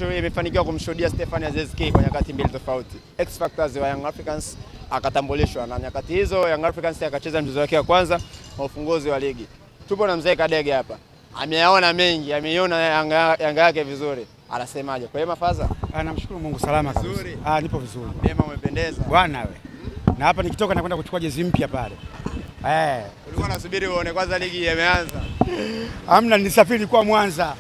Imefanikiwa kumshuhudia Stefan Aziz Ki kwa nyakati mbili tofauti. X Factors wa Young Africans akatambulishwa na nyakati hizo Young Africans akacheza mchezo wake wa kwanza wa ufunguzi wa ligi. Tupo na mzee Kadege hapa. Ameyaona mengi, ameiona Yanga yake vizuri. Anasemaje? Kwa hiyo mafaza? Namshukuru Mungu salama kabisa. Nipo vizuri. Mema umependeza. Bwana we. Na hapa nikitoka nakwenda kuchukua jezi mpya pale. Ulikuwa unasubiri uone kwanza ligi imeanza. Hamna, nilisafiri kwa Mwanza.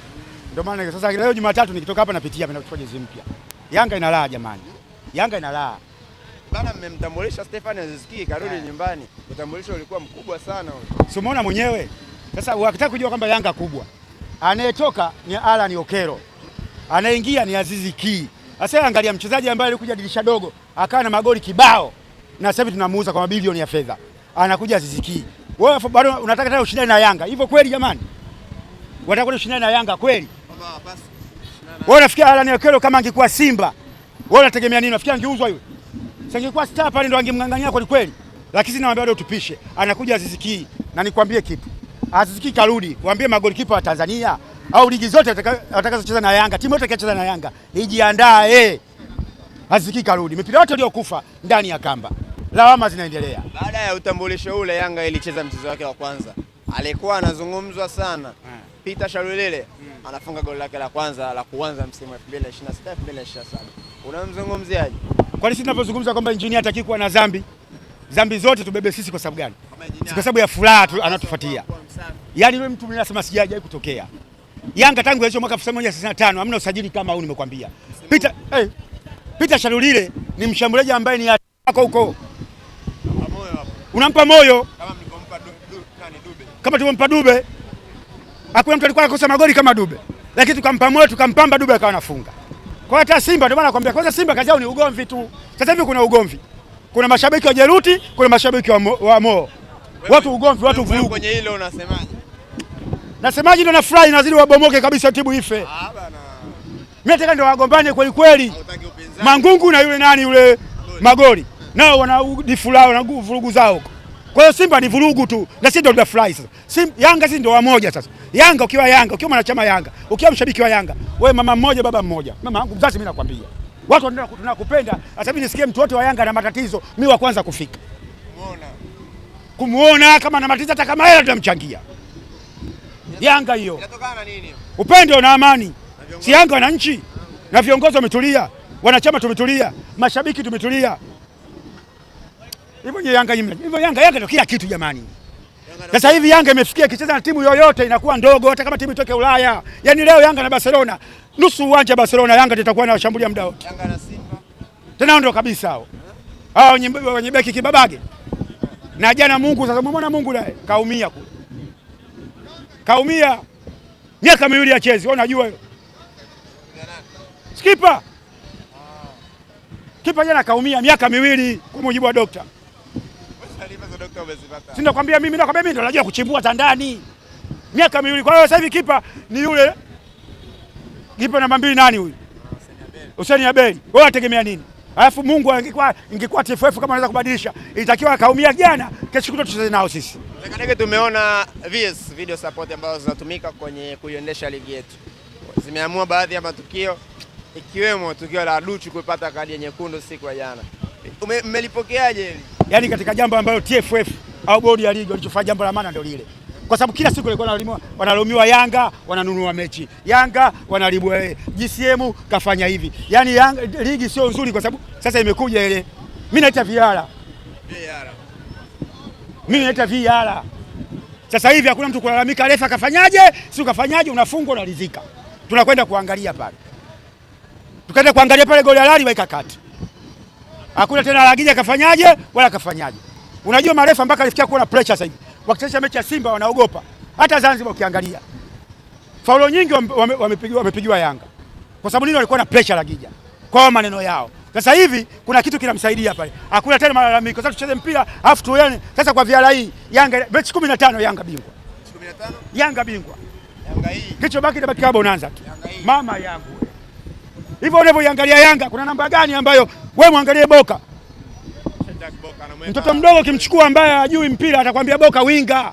Ndio maana sasa leo Jumatatu nikitoka hapa napitia na kuchukua jezi mpya. Yanga ina raha jamani. Yanga ina raha. Bana, mmemtambulisha Stefan Aziz Ki karudi nyumbani. Utambulisho ulikuwa mkubwa sana ule. Si umeona mwenyewe? Sasa wakitaka kujua kwamba Yanga kubwa. Anayetoka ni Alan Okero. Anaingia ni Aziz Ki. Sasa angalia mchezaji ambaye alikuja dirisha dogo, akawa na magoli kibao. Na sasa hivi tunamuuza kwa mabilioni ya fedha. Anakuja Aziz Ki. Wewe bado unataka tena ushindane na Yanga. Hivyo kweli jamani? Unataka ushindane na Yanga kweli? Wewe unafikia Alan Okero kama angekuwa Simba, wewe unategemea nini? Unafikia angeuzwa yule? Singekuwa star pale ndo angemngangania kweli kweli. Lakini naomba bado tupishe. Anakuja Aziz Ki na nikwambie kitu. Aziz Ki karudi, waambie magolikipa wa Tanzania au ligi zote atakazocheza na Yanga, timu yote itakayocheza na Yanga, ijiandae. Aziz Ki karudi. Mipira yote iliyokufa ndani ya kamba. Lawama zinaendelea. Baada ya utambulisho ule Yanga ilicheza mchezo wake wa kwanza. Alikuwa anazungumzwa sana. Peter Shalulile anafunga goli lake la kwanza la kuanza msimu 2026-2027. Unamzungumziaje? Kwa nini sisi tunapozungumza kwamba injinia hataki kuwa na dhambi? Dhambi zote tubebe sisi kwa sababu gani? Kwa sababu ya furaha anatufuatia. Yaani yule mtu mnasema sijaje kutokea. Yanga tangu hiyo mwaka 1995 hamna usajili kama huu nimekwambia. Peter Shalulile ni mshambuliaji ambaye ni yako huko. Unampa moyo kama mlipompa Dube. Kama tumempa Dube. Hakuna mtu alikuwa anakosa magoli kama Dube. Lakini tukampa moyo, tukampamba Dube akawa anafunga. Kwa hata Simba ndio maana nakwambia kwanza Simba kazi yao ni ugomvi tu. Sasa hivi kuna ugomvi. Kuna mashabiki wa Jeruti, kuna mashabiki wa Mo. Watu ugomvi, watu vurugu. Kwenye hilo unasemaje? Nasemaje ndo nafurahi nazidi wabomoke kabisa timu ife. Bana. Mimi nataka ndio wagombane kweli kweli. Mangungu na yule nani yule Magoli. Nao wana difulao na vurugu zao. Kwa hiyo Simba ni vurugu tu. Na sisi ndio tunafurahi sasa. Yanga sisi ndio wamoja sasa. Yanga, ukiwa mwanachama Yanga, ukiwa mshabiki wa Yanga, wewe mama mmoja baba mmoja. Mama wangu mzazi mimi nakwambia. Watu tunakupenda. Sasa hivi nisikie mtu wote wa Yanga na matatizo, mimi wa kwanza kufika. Kumuona kama na matatizo hata kama yeye tunamchangia. Yanga hiyo. Inatokana na nini? Upendo na amani. Si Yanga wananchi na viongozi wametulia, wanachama tumetulia, mashabiki tumetulia. Hivyo Yanga ndio kila kitu jamani. Sasa hivi Yanga imefikia kicheza na timu yoyote inakuwa ndogo hata kama timu itoke Ulaya. Yaani leo Yanga na Barcelona, nusu uwanja Barcelona Yanga itakuwa inashambulia muda wote. Yanga na Simba. Tena ndio kabisa hao. Hao wenye beki kibabage. Na jana Mungu sasa umeona Mungu naye kaumia kule. Kaumia. Miaka miwili ya chezi, unajua hilo. Skipa. Kipa jana kaumia miaka miwili kwa mujibu wa daktari. Si nakwambia mimi ndo najua kuchimbua tandani. Miaka miwili. Kwa hiyo sasa hivi kipa ni yule kipa namba 2 nani huyu? Hussein Abeli. Wewe unategemea nini? Alafu Mungu ingekuwa TFF kama anaweza kubadilisha. Ilitakiwa akaumia jana, kesho kuto tucheze nao sisi. Kadege, tumeona VS video support ambazo zinatumika kwenye kuiendesha ligi yetu. Zimeamua baadhi ya matukio ikiwemo tukio la Duchu kupata kadi nyekundu siku ya jana. Mmelipokeaje hili? Yaani katika jambo ambalo TFF au bodi ya ligi walichofanya jambo la maana ndio lile. Kwa sababu kila siku walikuwa wanalaumiwa Yanga wananunua mechi. Yanga wanalibwa GCM kafanya hivi. Yaani Yanga ligi sio nzuri kwa sababu sasa imekuja ile. Mimi naita VAR. Mimi naita VAR. Sasa hivi hakuna mtu kulalamika refa kafanyaje, si kafanyaje, unafungwa unaridhika. Tunakwenda kuangalia pale. Tukaenda kuangalia pale goli halali waika kati. Hakuna tena Lagija kafanyaje wala kafanyaje. Unajua marefa mpaka alifikia kuona pressure sasa hivi. Wakicheza mechi ya Simba wanaogopa. Hata Zanzibar ukiangalia. Faulo nyingi wamepigiwa Yanga. Kwa sababu nini walikuwa na pressure Lagija? Kwa maneno yao. Sasa hivi kuna kitu kinamsaidia pale. Hakuna tena malalamiko. Sasa tucheze mpira afu tuone. Sasa kwa VAR hii Yanga mechi 15 Yanga bingwa. 15? Yanga bingwa. Yanga hii. Kicho baki na bakika bonanza tu. Mama yangu. Hivyo unavyoangalia Yanga kuna namba gani ambayo wewe muangalie Boka? Mtoto mdogo kimchukua ambaye hajui mpira atakwambia Boka winga.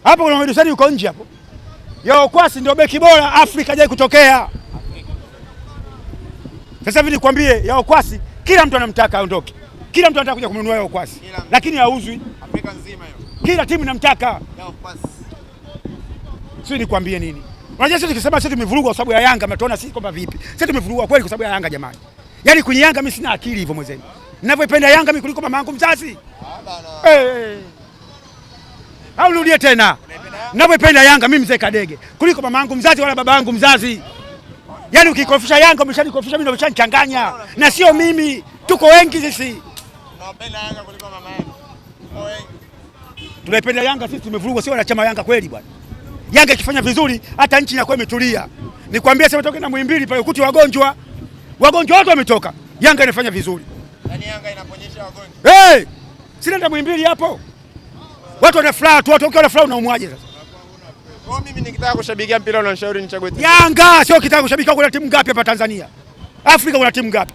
Hapo kuna Medusani yuko nje hapo. Yao Kwasi ndio beki bora Afrika hajawahi kutokea. Sasa hivi nikwambie, Yao Kwasi kila mtu anamtaka aondoke. Kila mtu anataka kuja kumnunua Yao Kwasi. Lakini hauzwi. Afrika nzima hiyo. Kila timu inamtaka Yao Kwasi. Sio nikwambie nini? Unajua sisi tukisema sisi tumevurugwa kwa sababu ya Yanga, mtaona sisi kwamba vipi? Sisi tumevurugwa kweli kwa sababu ya Yanga jamani. Yaani kwenye Yanga mimi sina akili hivyo mwenzenu. Ninavyoipenda Yanga mimi kuliko mama yangu mzazi. Au rudie tena. Ninavyoipenda Yanga mimi mzee Kadege kuliko mama yangu mzazi wala baba yangu mzazi. Yaani ukikofisha Yanga umeshanikofisha mimi, umeshanichanganya. Na sio mimi. Tuko wengi sisi. Tunapenda Yanga kuliko mama yangu. Tuko wengi. Tunaipenda Yanga sisi, tumevurugwa sio wanachama Yanga kweli bwana. Yanga ikifanya vizuri hata nchi inakuwa imetulia. Nikwambia sasa toka na Muhimbili pale ukuti wagonjwa. Wagonjwa wote wametoka. Yanga inafanya vizuri. Yaani Yanga inaponyesha wagonjwa. Sina ndio Muhimbili hapo. Watu wana furaha tu, watu wana furaha unaumwaje sasa? Kwa mimi nikitaka kushabikia mpira unanishauri nichague timu. Yanga sio kitaka kushabikia. Kuna timu ngapi hapa Tanzania? Afrika kuna timu ngapi?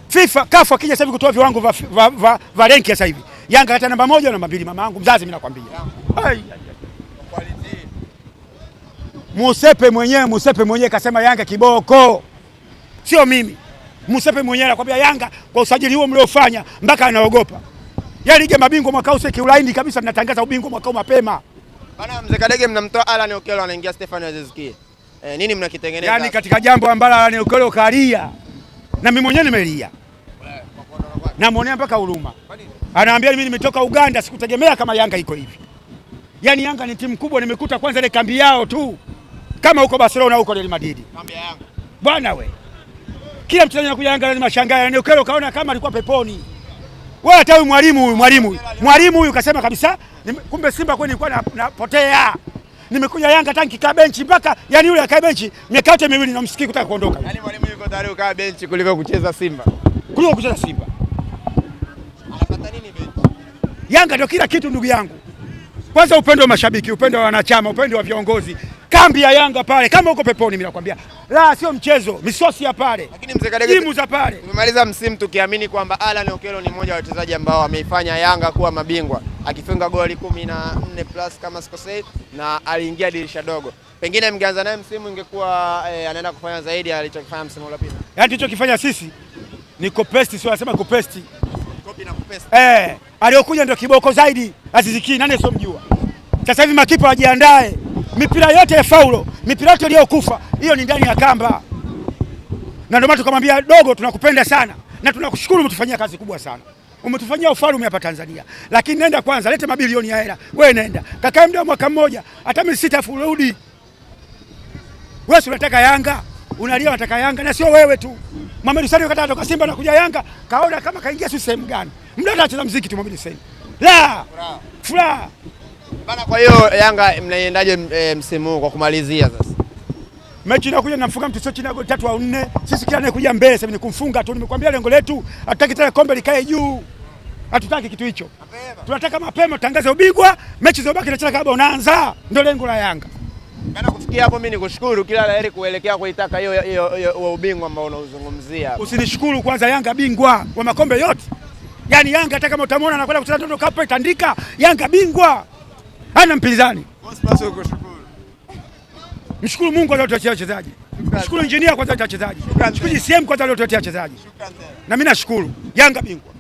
FIFA CAF akija sasa hivi kutoa viwango vya rank sasa hivi. Yanga hata namba 1 na namba 2, mama yangu mzazi mimi nakwambia. Musepe mwenyewe kasema Yanga kiboko. Sio mimi. Musepe mwenyewe anakuambia Yanga kwa usajili huo mliofanya mpaka anaogopa. Yaani Ligi ya Mabingwa mwaka huu kiulaini kabisa, tunatangaza ubingwa mwaka huu mapema. Bana mzee Kadege, mnamtoa Alan Okello anaingia Stefan Aziz Ki. Nini mnakitengeneza? Yaani katika jambo ambalo Alan Okello kalia. Na mimi mwenyewe nimelia. Namuonea mpaka huruma. Anaambia mimi nimetoka Uganda, sikutegemea kama Yanga iko hivi. Yaani Yanga ni timu kubwa, nimekuta kwanza ile kambi yao tu. Kama huko Barcelona huko Real Madrid. Kambi ya Yanga. Bwana we. Kila mchezaji anakuja Yanga lazima shangae. Yaani Okello kaona kama alikuwa peponi. Wewe hata huyu mwalimu huyu kasema kabisa, kumbe Simba kwani nilikuwa napotea. Nimekuja Yanga tanki ka benchi mpaka yani yule akae benchi miaka yote miwili na msikii kutaka kuondoka. Yaani mwalimu yuko tayari kukaa benchi kuliko kucheza Simba. Anapata nini benchi? Yanga ndio kila kitu ndugu yangu. Kwanza upendo wa mashabiki, upendo wa wanachama, upendo wa viongozi. Kambi ya Yanga pale kama uko peponi mimi nakwambia. La sio mchezo, misosi ya pale. Lakini mzee Kadege, timu za pale. Tumemaliza msimu tukiamini kwamba Alan Okello ni mmoja wa wachezaji ambao wameifanya Yanga kuwa mabingwa. Akifunga goli 14 plus kama sikosei, na aliingia dirisha dogo. Pengine mngeanza naye msimu ingekuwa anaenda kufanya zaidi alichokifanya msimu uliopita. Yaani tulichokifanya sisi ni kopesti, sio nasema kopesti. Copy na kupesti. Aliyokuja ndio kiboko zaidi. Aziz Ki nani sio mjua. Sasa hivi makipa wajiandae. Mipira yote ya faulo, mipira yote iliyokufa, hiyo ni ndani ya kamba. Na ndio maana tukamwambia dogo, tunakupenda sana na tunakushukuru, umetufanyia kazi kubwa sana. Umetufanyia ufalme hapa Tanzania. Lakini nenda kwanza, lete mabilioni ya hela. Wewe nenda. Kakae muda mwaka mmoja, hata miezi 6 furudi. Wewe unataka Yanga, unalia unataka Yanga na sio wewe tu. Mohamed Sadio kata kutoka Simba na kuja Yanga, kaona kama kaingia si sehemu gani. Muda anacheza muziki tu Mohamed Sadio. La! Furaha. Bana, kwa hiyo Yanga mnaendaje msimu huu kwa kumalizia sasa? Mechi inakuja namfunga mtu sio chini ya goli 3 au 4. Sisi kila anayekuja mbele sasa ni kumfunga tu. Nimekwambia lengo letu hatutaki tena kombe likae juu. Hatutaki kitu hicho. Tunataka mapema tutangaze ubingwa, mechi zobaki na chaka unaanza. Ndio lengo la Yanga. Bana, kufikia hapo mimi nikushukuru, kila laheri kuelekea kuitaka hiyo ubingwa ambao unauzungumzia. Usinishukuru kwanza, Yanga bingwa wa makombe yote. Yaani Yanga hata kama utamwona anakwenda kucheza ndondo kapo itandika, Yanga bingwa. Hana mpinzani. Mshukuru Mungu kwa kutuletea wachezaji. Mshukuru engineer kwa kutuletea wachezaji. Mshukuru GCM kwa kutuletea wachezaji. Na mimi nashukuru. Yanga bingwa.